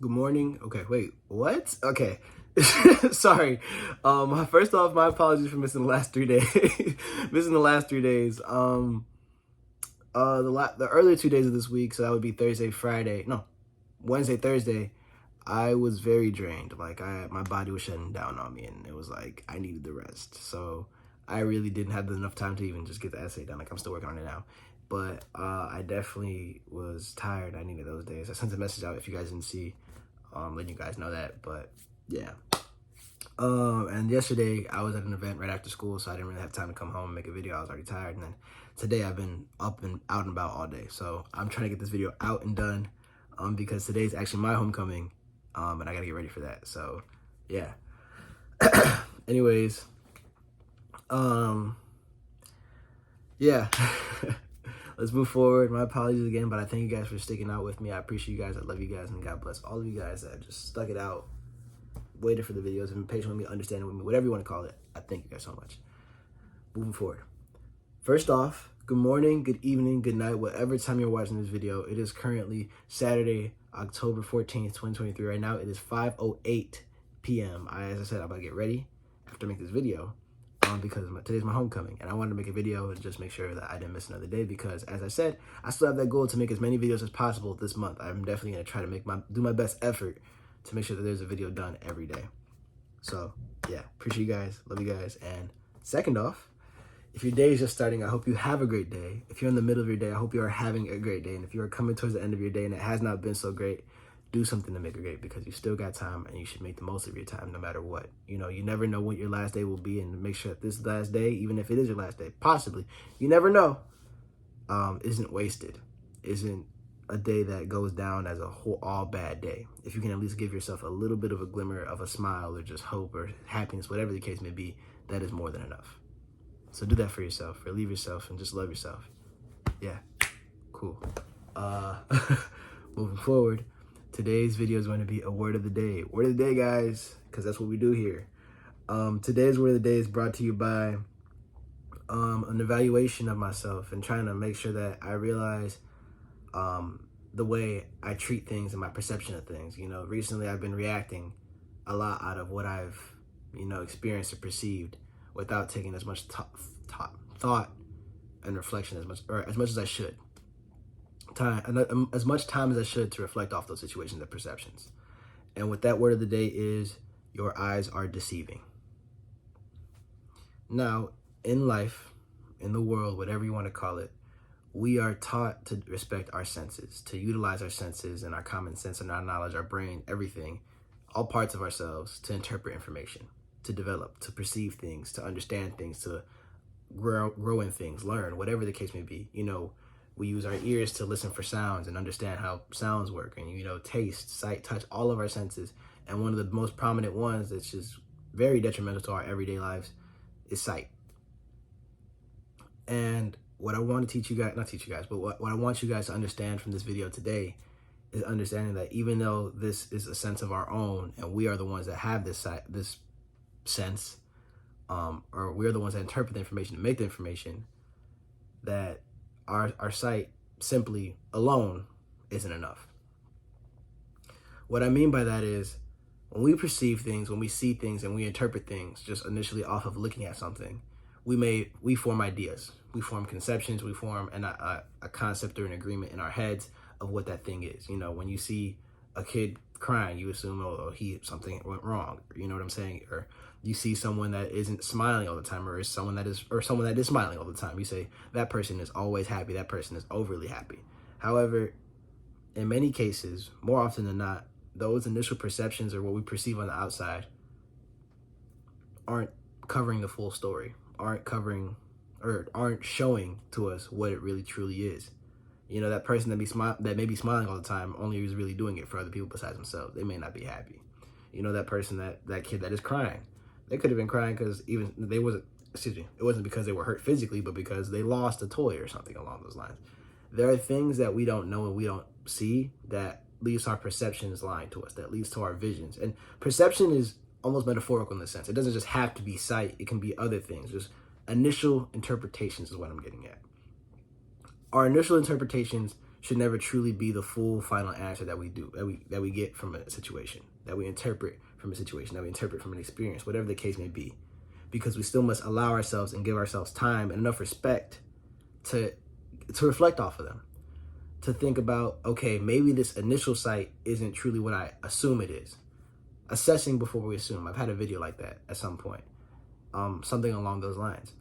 Good morning. Okay, wait, what? Okay. Sorry. First off, my apologies for missing the last 3 days. Missing the last 3 days. The earlier 2 days of this week, so that would be Thursday, Friday. No, Wednesday, Thursday. I was very drained. Like my body was shutting down on me, and it was like I needed the rest. So I really didn't have enough time to even just get the essay done. Like I'm still working on it now, but I definitely was tired. I needed those days. I sent a message out if you guys didn't see, letting you guys know that. But yeah. And yesterday I was at an event right after school, so I didn't really have time to come home and make a video. I was already tired, and then today I've been up and out and about all day. So I'm trying to get this video out and done, because today's actually my homecoming, and I gotta get ready for that. So yeah. Anyways, yeah. Let's move forward. My apologies again, but I thank you guys for sticking out with me. I appreciate you guys. I love you guys, and God bless all of you guys that just stuck it out, waited for the videos, and been patient with me, understanding with me, whatever you want to call it. I thank you guys so much. Moving forward. First off, good morning, good evening, good night, whatever time you're watching this video. It is currently Saturday, October 14th, 2023. Right now, it is 5:08 p.m. As I said, I'm about to get ready after I make this video, because today's my homecoming, and I wanted to make a video and just make sure that I didn't miss another day, because as I said, I still have that goal to make as many videos as possible this month. I'm definitely going to try to do my best effort to make sure that there's a video done every day. So yeah, appreciate you guys, love you guys. And second off, if your day is just starting, I hope you have a great day. If you're in the middle of your day, I hope you are having a great day. And if you are coming towards the end of your day and it has not been so great, do something to make it great, because you still got time, and you should make the most of your time no matter what. You know, you never know what your last day will be, and make sure that this last day, even if it is your last day, possibly, you never know, isn't wasted, isn't a day that goes down as a whole all bad day. If you can at least give yourself a little bit of a glimmer of a smile, or just hope or happiness, whatever the case may be, that is more than enough. So do that for yourself, relieve yourself, and just love yourself. Yeah, cool. Moving forward, today's video is going to be a word of the day. Word of the day, guys, because that's what we do here. Today's word of the day is brought to you by an evaluation of myself, and trying to make sure that I realize the way I treat things and my perception of things. You know, recently I've been reacting a lot out of what I've, experienced or perceived, without taking as much thought and reflection as much as I should. As much time as I should to reflect off those situations and perceptions. And what that word of the day is, your eyes are deceiving. Now, in life, in the world, whatever you want to call it, we are taught to respect our senses, to utilize our senses and our common sense and our knowledge, our brain, everything, all parts of ourselves, to interpret information, to develop, to perceive things, to understand things, to grow in things, learn, whatever the case may be. We use our ears to listen for sounds and understand how sounds work, and, taste, sight, touch, all of our senses. And one of the most prominent ones that's just very detrimental to our everyday lives is sight. And what I want to what I want you guys to understand from this video today is understanding that even though this is a sense of our own, and we are the ones that have this sense, or we're the ones that interpret the information and make the information, that our sight simply alone isn't enough. What I mean by that is, when we perceive things, when we see things, and we interpret things just initially off of looking at something, we form ideas, we form conceptions, we form a concept or an agreement in our heads of what that thing is. When you see a kid crying, you assume, something went wrong. You know what I'm saying? Or you see someone that isn't smiling all the time, or someone that is smiling all the time. You say, that person is always happy, that person is overly happy. However, in many cases, more often than not, those initial perceptions, or what we perceive on the outside, aren't covering the full story, aren't showing to us what it really truly is. That person that may be smiling all the time only is really doing it for other people besides themselves. They may not be happy. That person, that kid that is crying, they could have been crying because it wasn't because they were hurt physically, but because they lost a toy or something along those lines. There are things that we don't know and we don't see that leads to our perceptions lying to us, that leads to our visions. And perception is almost metaphorical in the sense. It doesn't just have to be sight. It can be other things. Just initial interpretations is what I'm getting at. Our initial interpretations should never truly be the full final answer that we get from a situation, that we interpret from a situation, that we interpret from an experience, whatever the case may be. Because we still must allow ourselves and give ourselves time and enough respect to reflect off of them. To think about, okay, maybe this initial sight isn't truly what I assume it is. Assessing before we assume. I've had a video like that at some point. Something along those lines.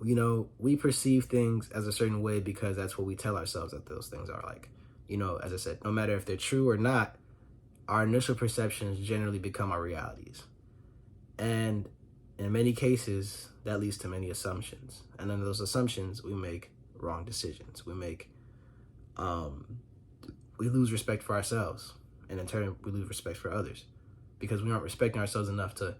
You know, we perceive things as a certain way because that's what we tell ourselves that those things are like. You know, as I said, no matter if they're true or not, our initial perceptions generally become our realities. And in many cases, that leads to many assumptions. And under those assumptions, we make wrong decisions. We lose respect for ourselves. And in turn, we lose respect for others. Because we aren't respecting ourselves enough to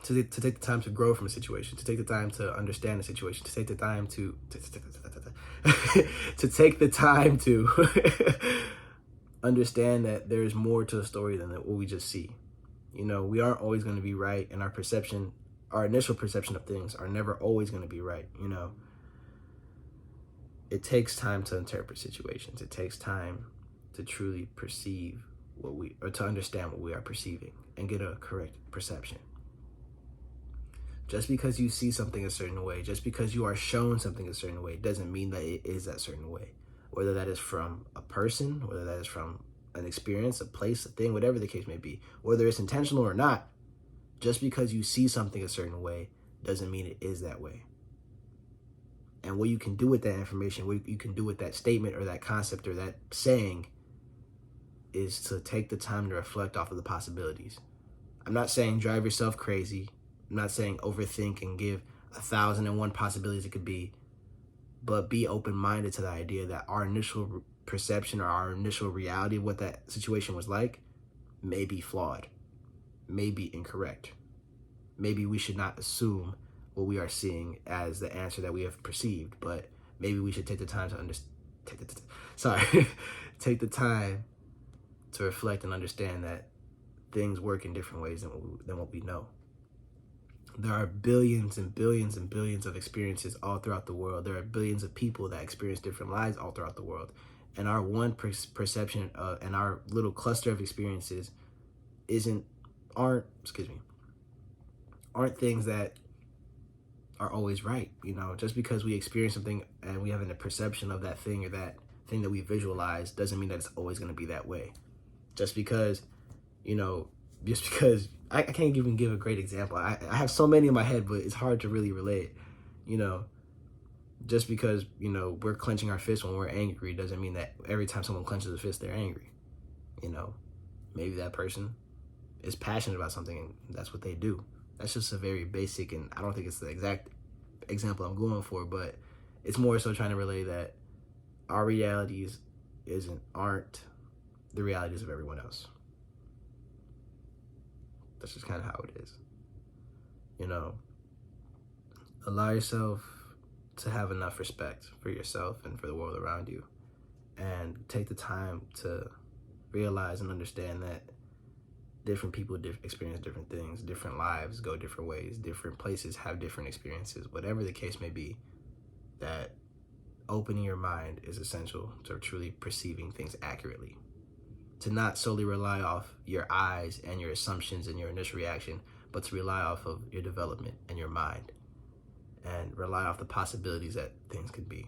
take the time to grow from a situation, to take the time to understand the situation, to take the time to take the time to understand that there's more to the story than what we just see. You know, we aren't always going to be right, and our initial perception of things are never always going to be right. You know, it takes time to interpret situations. It takes time to truly perceive to understand what we are perceiving and get a correct perception. Just because you see something a certain way, just because you are shown something a certain way, doesn't mean that it is that certain way. Whether that is from a person, whether that is from an experience, a place, a thing, whatever the case may be, whether it's intentional or not, just because you see something a certain way doesn't mean it is that way. And what you can do with that information, what you can do with that statement or that concept or that saying is to take the time to reflect off of the possibilities. I'm not saying drive yourself crazy. I'm not saying overthink and give 1,001 possibilities it could be, but be open-minded to the idea that our initial perception or our initial reality of what that situation was like may be flawed, may be incorrect. Maybe we should not assume what we are seeing as the answer that we have perceived, but maybe we should take the time to take the time to reflect and understand that things work in different ways than what we know. There are billions and billions and billions of experiences all throughout the world. There are billions of people that experience different lives all throughout the world. And our one perception and our little cluster of experiences aren't things that are always right. You know, just because we experience something and we have a perception of that thing or that thing that we visualize doesn't mean that it's always going to be that way. Just because I can't even give a great example. I have so many in my head, but it's hard to really relate. You know, just because, we're clenching our fist when we're angry doesn't mean that every time someone clenches a fist, they're angry. You know, maybe that person is passionate about something and that's what they do. That's just a very basic, and I don't think it's the exact example I'm going for, but it's more so trying to relay that our realities aren't the realities of everyone else. That's just kind of how it is. You know, allow yourself to have enough respect for yourself and for the world around you, and take the time to realize and understand that different people experience different things, different lives go different ways, different places have different experiences, whatever the case may be, that opening your mind is essential to truly perceiving things accurately. To not solely rely off your eyes and your assumptions and your initial reaction, but to rely off of your development and your mind, and rely off the possibilities that things could be,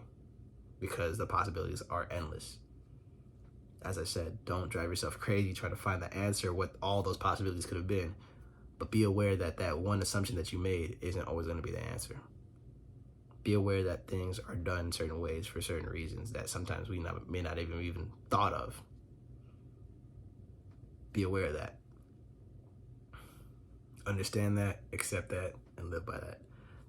because the possibilities are endless. As I said, don't drive yourself crazy trying to find the answer, what all those possibilities could have been, but be aware that that one assumption that you made isn't always going to be the answer. Be aware that things are done certain ways for certain reasons that sometimes we may not even thought of. Be aware of that. Understand that, accept that, and live by that.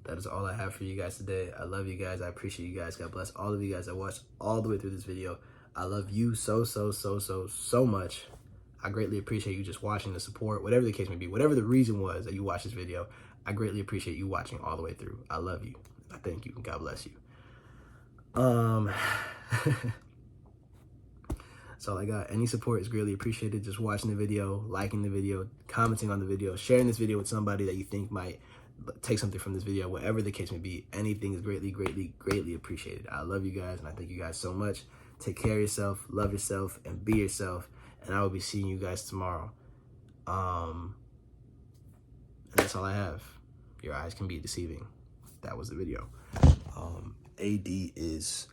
That is all I have for you guys today. I love you guys. I appreciate you guys. God bless all of you guys that watched all the way through this video. I love you so much. I greatly appreciate you just watching, the support, whatever the case may be, whatever the reason was that you watched this video. I greatly appreciate you watching all the way through. I love you. I thank you. God bless you. That's all I got. Any support is greatly appreciated. Just watching the video, liking the video, commenting on the video, sharing this video with somebody that you think might take something from this video, whatever the case may be. Anything is greatly, greatly, greatly appreciated. I love you guys, and I thank you guys so much. Take care of yourself, love yourself, and be yourself. And I will be seeing you guys tomorrow. And that's all I have. Your eyes can be deceiving. That was the video. AD is